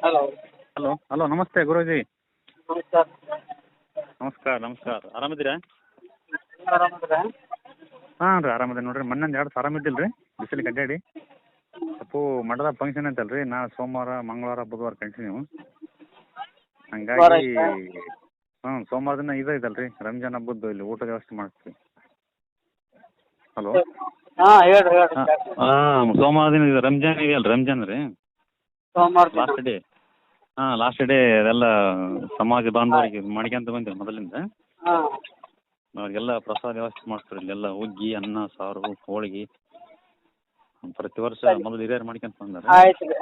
Hello. Hello hello ನಮಸ್ತೆ ಗುರೂಜಿ. ನಮಸ್ಕಾರ. ನಮಸ್ಕಾರ ನಮಸ್ಕಾರ. ಆರಾಮಿದ್ದೀರಾ? ನೀವು ಆರಾಮದಿರಾ? ಹಾಂ ರೀ ಆರಾಮದೆ ನೋಡ್ರಿ. ಮೊನ್ನೆ 2 ದಿವಸ ಆರಾಮಿದ್ದಿಲ್ಲ ರೀ, ಬಿಸಿಲಿಗೆ ಅಡ್ಡಾಡಿ. ಸ್ವಲ್ಪ ಮಠದ ಫಂಕ್ಷನ್ ಐತಲ್ಲ ರೀ, ನಾಳೆ ಸೋಮವಾರ ಮಂಗಳವಾರ ಬುಧವಾರ ಕಂಟಿನ್ಯೂ. ಹಂಗಾಗಿ ಸೋಮವಾರ ದಿನ ಇದು ಐತಲ್ಲ ರೀ, ರಂಜಾನ್ ಹಬ್ಬದ್ದು ಇಲ್ಲಿ ಊಟದ ವ್ಯವಸ್ಥೆ ಮಾಡ್ತೀವಿ. ಹಲೋ ಹಾಂ ಹೇಳ್ರಿ ಹಾಂ ಸೋಮವಾರ ದಿನ ಇದು ರಂಜಾನ್ ಇದೆಯಲ್ಲ, ರಂಜಾನ್ ರೀ ಸೋಮವಾರ ದಿನ. Last day. ಹಾಂ ಲಾಸ್ಟ್ ಡೇ ಅದೆಲ್ಲ ಸಮಾಜ ಬಾಂಧವರಿಗೆ ಮಾಡ್ಕೊಂತ ಬಂದಿವಿ ಮೊದಲಿಂದ. ಹಾಂ ಅವ್ರಿಗೆಲ್ಲ ಪ್ರಸಾದ ವ್ಯವಸ್ಥೆ ಮಾಡ್ತಾರೆ ಇಲ್ಲೆಲ್ಲ. ಹುಗ್ಗಿ, ಅನ್ನ, ಸಾರು, ಹೋಳಿಗೆ ಪ್ರತಿ ವರ್ಷ ಮೊದಲು ಹಿರಿಯರು ಮಾಡ್ಕೊಂತ ಬಂದಾರೆ. ಆಯ್ತು ರೀ.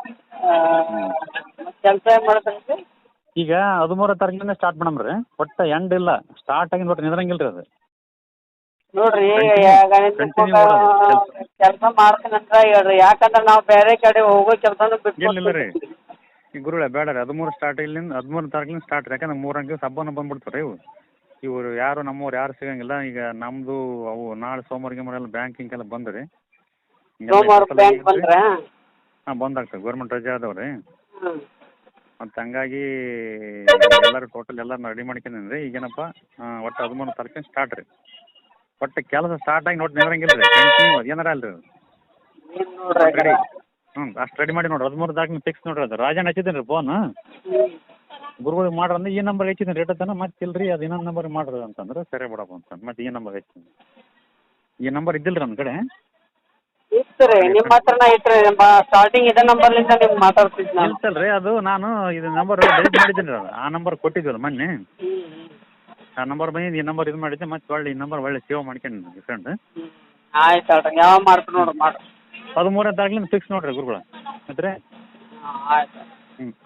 ಕೆಲಸ ಏನು ಮಾಡ್ತೀರಿ? ಈಗ 13ನೇ ತಾರೀಕಿಂದ ಸ್ಟಾರ್ಟ್ ಮಾಡಮ್ರಿ. ಒಟ್ಟು ಎಂಡ್ ಇಲ್ಲ, ಸ್ಟಾರ್ಟ್ ಆಗಿಂದ ಒಟ್ಟು ನಿಂದ್ರಂಗಿಲ್ಲ ರೀ ಅದು. ನೋಡ್ರಿ Continue ಮಾಡೋದು ಕೆಲಸ ಮಾಡ್ತೀನಿ ಅಂತ ಹೇಳ್ರಿ, ಯಾಕಂದ್ರೆ ನಾವು ಬೇರೆ ಕಡೆ ಹೋಗೋ ಕೆಲಸನೂ ಇಲ್ಲ ರೀ. ಬಿಟ್ಟು. ಈ ಗುರುಗಳೇ ಬೇಡ ರೀ, 13 ಸ್ಟಾರ್ಟ್ ಇಲ್ಲಿಂದ 13 ತಾರೀಕಿಂದ ಸ್ಟಾರ್ಟ್ ರೀ. ಯಾಕಂದ್ರೆ 3 ದಿವಸ ಹಬ್ಬನ ಬಂದ್ಬಿಡ್ತಾರೆ ಇವರು ಯಾರು ನಮ್ಮವ್ರು ಯಾರು ಸಿಗಂಗಿಲ್ಲ. ಈಗ ನಮ್ಮದು ಅವು ನಾಳೆ ಸೋಮವಾರ ಗಿಮರೆಲ್ಲ ಬ್ಯಾಂಕಿಂಗ್ ಎಲ್ಲ ಬಂದ್ರಿ. ಸೋಮವಾರ ಬ್ಯಾಂಕ್ ಬಂದ್ರೆ ಹಾಂ ಬಂದಾಗ್ತದೆ, ಗೌರ್ಮೆಂಟ್ ರಜೆ ಅದಾವೆ ರೀ. ಮತ್ತು ಹಂಗಾಗಿ ಎಲ್ಲರೂ ಟೋಟಲ್ ಎಲ್ಲರೂ ರೆಡಿ ಮಾಡ್ಕೊಂಡೇನಿ ರೀ. ಈಗೇನಪ್ಪ ಒಟ್ಟು 13 ತಾರೀಕಿನ ಸ್ಟಾರ್ಟ್ ರೀ. ಒಟ್ಟು ಕೆಲಸ ಸ್ಟಾರ್ಟ್ ಆಗಿ ನೋಡಿ ನಿಂದ್ರಂಗಿಲ್ಲ ರೀ, ಕಂಟಿನ್ಯೂ ಏನಾರ ಅಲ್ಲ ರೀ ರೆಡಿ. ಅಷ್ಟು ರೆಡಿ ಮಾಡಿ ನೋಡ್ರಿ. 13 ತಾರೀಕಿನ ಫಿಕ್ಸ್ ನೋಡ್ರಿ. ಅದು ರಾಜಣ್ಣ ಹಚ್ಚಿದ್ದೀನಿ ರೀ ಫೋನ್, ಗುರುಗಳಿಗೆ ಮಾಡ್ರಿ ಅಂದ್ರೆ ಈ ನಂಬರ್ ಹಚ್ಚಿದ್ದೀನಿ ರೇಟ್ ಅತ್ತಾನ. ಮತ್ತೆ ಇಲ್ರಿ ಅದು ಇನ್ನೊಂದು ನಂಬರ್ ಮಾಡ್ರಿ ಅಂತಂದ್ರೆ ಸರಿ ಬಿಡಪ್ಪ ಅಂತ ಮತ್ತೆ ಈ ನಂಬರ್ ಹಚ್ಚಿದ್ದೀನಿ. ಈ ನಂಬರ್ ಇದ್ದಿಲ್ಲ ರೀ ನನ್ನ ಕಡೆ. ಇತ್ತು ರೀ, ನಿಮ್ಮ ಹತ್ರನ ಇತ್ತು ರೀ. ಸ್ಟಾರ್ಟಿಂಗ್ ಇದೇ ನಂಬರ್ಲಿಂದ ನಿಮ್ಗೆ ಮಾತಾಡ್ತಿದ್ದು ನಾನು. ಇರ್ತಲ್ರಿ ಅದು, ನಾನು ಇದು ನಂಬರ್ ಡಿಲೀಟ್ ಮಾಡಿದ್ದೀನಿ ರೀ. ಆ ನಂಬರ್ ಕೊಟ್ಟಿದ್ವಲ್ಲ ಮೊನ್ನೆ, ಆ ನಂಬರ್ ಬಂದು ಈ ನಂಬರ್ ಇದು ಮಾಡಿದ್ದೆ. ಮತ್ತೆ ಒಳ್ಳೆ ಈ ನಂಬರ್ ಒಳ್ಳೆ ಸೇವ್ ಮಾಡ್ಕೊಂಡು ಡಿಫ್ರೆಂಟ್. ಆಯ್ತು ಹೇಳ್ರಿ, ಯಾವ ಮಾಡ್ತೀನಿ ನೋಡ್ರಿ ಮಾಡ್ರಿ. 13ನೇ ತಾರೀಕಿನ ಫಿಕ್ಸ್ ನೋಡ್ರಿ ಗುರುಗಳ. ಮತ್ತೆ ಆಯ್ತು.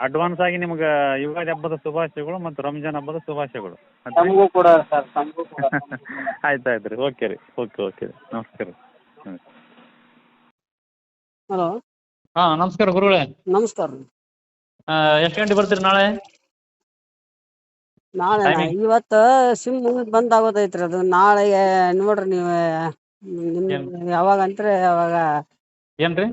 ಅಡ್ವಾನ್ಸ್ ಆಗಿ ನಿಮ್ಗೆ ಯುಗಾದಿ ಹಬ್ಬದ ಶುಭಾಶಯಗಳು ಮತ್ತು ರಂಜಾನ್ ಹಬ್ಬದ ಶುಭಾಶಯಗಳು. ತಮಗೂ ಕೂಡ ಸರ್, ತಮಗೂ ಕೂಡ. ಆಯ್ತು ಆಯ್ತು ರೀ. ಓಕೆ ರೀ, ಓಕೆ ರೀ. ನಮಸ್ಕಾರ ರೀ. ಹಲೋ ಹಾಂ ನಮಸ್ಕಾರ ಗುರುಗಳೇ. ನಮಸ್ಕಾರ ರೀ. ಎಷ್ಟು ಗಂಟೆ ಬರ್ತೀರಿ ನಾಳೆ? ನಾಳೆ Timing? ಇವತ್ತು ಸಿಮ್ ಬಂದ್ ಆಗೋದೈತ್ರಿ. ಅದು ನಾಳೆ ನೋಡ್ರಿ ನೀವು ನಿಮ್ಗೆ ಯಾವಾಗ ಅಂತ್ರಿ ಅವಾಗ ಏನು ರೀ?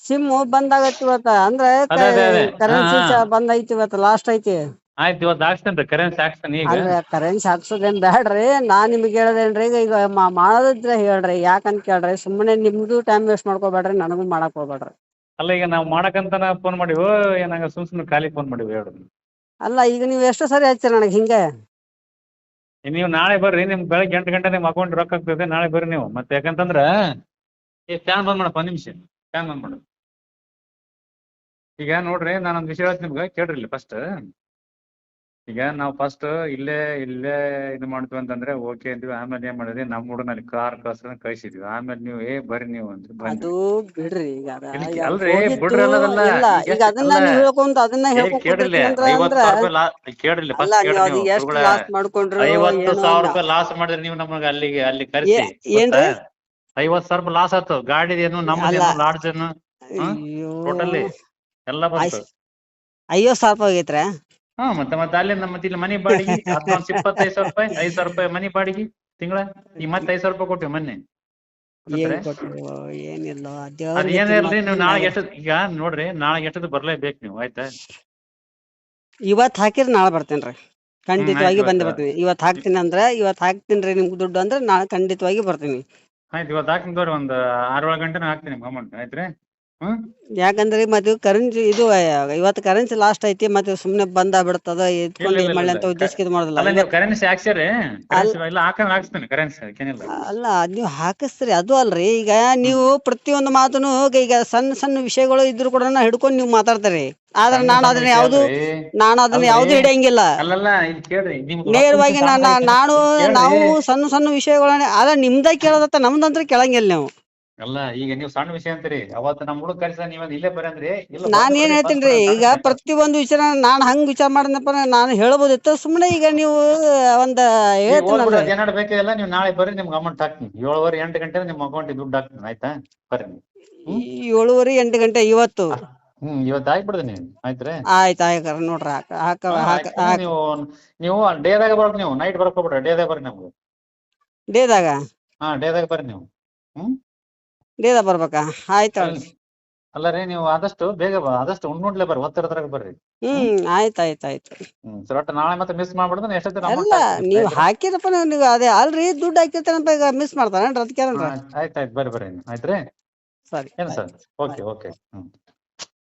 ಸಿಮ್ ಬಂದ್ ಆಗೈತಿ ಇವತ್ತ. ಅಂದ್ರೆ ಅದೇ. ಕರೆನ್ಸಿ ಬಂದ್ ಐತಿ ಇವತ್ತು, ಲಾಸ್ಟ್ ಐತಿ. ಆಯ್ತು ಇವತ್ತು ಹಾಕ್ಸ್ತೇನೆ ರೀ, ಕರೆನ್ಸಿ ಹಾಕ್ಸ್ತೇನೆ ಈಗ. ಅಂದ್ರೆ ಕರೆನ್ಸಿ ಹಾಕ್ಸೋದೇನ್ ಬ್ಯಾಡ್ರಿ. ನಾನ್ ನಿಮ್ಗೆ ಹೇಳದೇನ್ರಿ, ಈಗ ಮಾಡೋದಿದ್ರೆ ಹೇಳ್ರಿ. ಯಾಕಂತ ಕೇಳ್ರಿ, ಸುಮ್ಮನೆ ನಿಮ್ದು ಟೈಮ್ ವೇಸ್ಟ್ ಮಾಡ್ಕೋಬೇಡ್ರಿ, ನನಗೂ ಮಾಡಕ್ ಹೋಗ್ಬೇಡ್ರಿ. ಅಲ್ಲ ಈಗ ನಾವು ಮಾಡಕ್ಕಂತನ ಫೋನ್ ಮಾಡಿವು, ಏನಂಗ ಸುಮ್ ಖಾಲಿ ಫೋನ್ ಮಾಡಿವು ಹೇಳ್ರಿ. ಅಲ್ಲ ಈಗ ನೀವು ಎಷ್ಟು ಸರಿ ಹಚ್ಚಿರಿ ನನಗೆ ಹಿಂಗೆ. ನೀವು ನಾಳೆ ಬರ್ರಿ, ನಿಮ್ಗೆ ಬೆಳಗ್ಗೆ 8 ಗಂಟೆ ನಿಮ್ಮ ಅಕೌಂಟ್ ರೊಕ್ಕ ಆಗ್ತದೆ. ನಾಳೆ ಬರ್ರಿ ನೀವು. ಮತ್ತೆ ಯಾಕಂತಂದ್ರೆ ಈ ಫ್ಯಾನ್ ಬಂದ್ ಮಾಡಪ್ಪ, 1 ನಿಮಿಷ ಫ್ಯಾನ್ ಬಂದ್ ಮಾಡು. ಈಗ ನೋಡ್ರಿ, ನಾನೊಂದು ವಿಷಯ ಹೇಳ್ತೀನಿ ನಿಮ್ಗೆ, ಕೇಳ್ರಿ ಇಲ್ಲಿ ಫಸ್ಟ್. ಈಗ ನಾವು ಫಸ್ಟ್ ಇಲ್ಲೇ ಇದು ಮಾಡ್ತೀವಿ ಅಂತಂದ್ರೆ ಓಕೆ ಅಂತೀವಿ. ಆಮೇಲೆ ಏನ್ ಮಾಡಿದ್ವಿ, ನಮ್ಮ ಹುಡುಗನಲ್ಲಿ ಕಾರ್ ಕಳಿಸಿದ್ವಿ. ಆಮೇಲೆ ನೀವು ಬರ್ರಿ ನೀವು ಅಂದ್ರೆ ಅದು ಬಿಡ್ರಿ. ಈಗ ಅಲ್ರಿ ಬಿಡ್ರಿ ಅನ್ನೋದಲ್ಲ. ಇಲ್ಲ, ಈಗ ಅದನ್ನ ನೀವು ಹೇಳ್ಕೊಂತ ಅದನ್ನ ಕೇಳ್ರಿ, 50,000 ರೂಪಾಯಿ ಕೇಳ್ರಿ ಅಲ್ಲ, ನೀವು ಅದು ಎಷ್ಟು ಲಾಸ್ ಮಾಡ್ಕೊಂಡ್ರು 50,000 ರೂಪಾಯಿ ಲಾಸ್ ಮಾಡಿದ್ರೆ ನೀವು ನಮಗೆ ಅಲ್ಲಿ ಕರೆಸಿ ಏನ್ರಿ 50,000 ರೂಪಾಯಿ ಲಾಸ್ ಆಯ್ತು. ಗಾಡಿದೇನು ನಮ್ಮದೇನು ಲಾಡ್ಜ್ ಏನು ಟೋಟಲಿ ಎಲ್ಲ ಬಂತು. 50,000 ರೂಪಾಯಿ ಆಗೈತ್ರ. ಹಾ ಮತ್ತೆ ಅಲ್ಲಿ ಮತ್ತೆ ಇಲ್ಲಿ ಮನಿ ಬಾಡಿಗೆ ಅಡ್ವಾನ್ಸ್ 25,000 ರೂಪಾಯಿ, 5,000 ರೂಪಾಯಿ ಮನಿ ಬಾಡಿಗೆ ತಿಂಗಳ. ಈಗ ಮತ್ತೆ 5,000 ರೂಪಾಯಿ ಕೊಟ್ಟಿವಿ ಮೊನ್ನೆ. ಏನಿಲ್ಲ ಅದೇನಿಲ್ರಿ, ನೀವು ನಾಳೆ ಎಷ್ಟು ಈಗ ನೋಡ್ರಿ, ನಾಳೆ ಎಷ್ಟದು ಬರ್ಲೇಬೇಕು ನೀವು. ಆಯ್ತಾ? ಇವತ್ ಹಾಕಿರಿ ನಾಳೆ ಬರ್ತೇನ್ರಿ, ಖಂಡಿತವಾಗಿ ಬಂದೇ ಬರ್ತೀನಿ. ಇವತ್ ಹಾಕ್ತೀನಿ ಅಂದ್ರೆ ಇವತ್ ಹಾಕ್ತೀನಿ ನಿಮ್ಗೆ ದುಡ್ಡು ಅಂದ್ರೆ ನಾಳೆ ಖಂಡಿತವಾಗಿ ಬರ್ತೀನಿ. ಆಯ್ತು ಇವತ್ತು ಹಾಕ್ತೀನಿ ತೋರಿ, ಒಂದು 6-7 ಗಂಟೆ ಹಾಕ್ತೀನಿ ನಿಮ್ಗೆ ಅಮೌಂಟ್. ಆಯ್ತ್ರಿ? ಯಾಕಂದ್ರೆ ಮತ್ತೆ ಕರೆನ್ಸಿ ಇದು ಇವತ್ತು ಕರೆನ್ಸಿ ಲಾಸ್ಟ್ ಐತಿ. ಮತ್ತೆ ಸುಮ್ನೆ ಬಂದ ಬಿಡ್ತದ ಎತ್ಕೊಂಡು ಮಳೆ ಅಂತ ಉದ್ದೇಶಕ್ಕೆ ಇದು ಮಾಡೋದಿಲ್ಲ. ಕರೆನ್ಸಿ ಹಾಕ್ಸ್ಯಾರಿ ಹಾಕ್ಸ್ತೇನೆ ಕರೆನ್ಸಿ, ಅದಕ್ಕೇನಿಲ್ಲ. ಅಲ್ಲ ನೀವು ಹಾಕಿಸ್ತೀರಿ, ಅದು ಅಲ್ರಿ. ಈಗ ನೀವು ಪ್ರತಿಯೊಂದು ಮಾತನು ಈಗ ಸಣ್ಣ ವಿಷಯಗಳು ಇದ್ರು ಕೂಡ ಹಿಡ್ಕೊಂಡು ನೀವು ಮಾತಾಡ್ತಾರೆ. ಆದ್ರೆ ನಾನು ಅದನ್ನ ಯಾವ್ದು ಹಿಡಿಯಂಗಿಲ್ಲ. ನೇರವಾಗಿ ನಾವು ಸಣ್ಣ ವಿಷಯಗಳನ್ನ ಅದ ನಿಮ್ದ ಕೇಳದತ್ತ, ನಮ್ದಂತ್ರ ಕೇಳಂಗಿಲ್ಲ ನೀವು. ಅಲ್ಲ ಈಗ ನೀವು ಸಣ್ಣ ವಿಷಯ ಅಂತೀರಿ. ಅವತ್ತು ನಮ್ಮ ಹುಡುಗ ಕರೆಸ ನೀವ್ ಇಲ್ಲೇ ಬರಂದ್ರಿ. ನಾನ್ ಏನ್ ಹೇಳ್ತೀನಿ ಈಗ ಪ್ರತಿಯೊಂದು ವಿಚಾರ ನಾನು ಹಂಗ್ ವಿಚಾರ ಮಾಡಿದ್ನಪ್ಪ, ನಾನು ಹೇಳ್ಬೋದಿತ್ತು. ಸುಮ್ಮನೆ ಈಗ ನೀವು ಒಂದ್ ಏನಾಡ್ ಬೇಕಿಲ್ಲ, ನೀವು ನಾಳೆ ಬರ್ರಿ, ನಿಮ್ಗೆ ಅಮೌಂಟ್ ಹಾಕ್ತೀನಿ. 7:30-8 ಗಂಟೆ ನಿಮ್ಮ ಅಕೌಂಟಿಗೆ ದುಡ್ಡು ಹಾಕ್ತೀನಿ. ಆಯ್ತಾ? ಬರ್ರಿ. 7:30-8 ಗಂಟೆ ಇವತ್ತು ಇವತ್ತು ಹಾಕ್ಬಿಡ್ತೀನಿ. ಆಯ್ತ್ರಿ? ಆಯ್ತು ನೋಡ್ರಿ. ನೀವು ಡೇದಾಗ ಬರ್ರಿ, ನೀವು ನೈಟ್ ಬರಕ್ ಹೋಗ್ಬಿಡ್ರಿ. ಡೇದಾಗ ಬರ್ರಿ ನಮ್ಗೆ. ಡೇದಾಗ ಡೇದಾಗ ಬರ್ರಿ ನೀವು. ಡೇದಾಗ ಬರ್ಬೇಕಾ? ಆಯ್ತು. ಅಲ್ಲ ರೀ ನೀವು ಆದಷ್ಟು ಬೇಗ ಆದಷ್ಟು ಉಂಡ್ಲೆ ಬರ್ರಿ ಒತ್ತಿರದ್ರಾಗ ಬರ್ರಿ. ಆಯ್ತಾಯ್ತಾಯ್ತು. ಸರ್ ಒಟ್ಟು ನಾಳೆ ಮತ್ತೆ ಮಿಸ್ ಮಾಡ್ಬಿಡ್ದು ಎಷ್ಟೊತ್ತಿನ ಅಲ್ಲ ನೀವ್ ಹಾಕಿರಪ್ಪ ನೀವು ಅದೇ ಅಲ್ರಿ ದುಡ್ಡು ಹಾಕಿರ್ತಾನಪ್ಪ ಈಗ ಮಿಸ್ ಮಾಡ್ತಾನೇನ್ರಿ ಅದಕ್ಕೆ ಆಯ್ತಾಯ್ತು ಬರ್ರಿ ಬರ್ರಿ ಆಯ್ತ್ರಿ ಸರಿ ಏನು ಸರ್ ಓಕೆ ಓಕೆ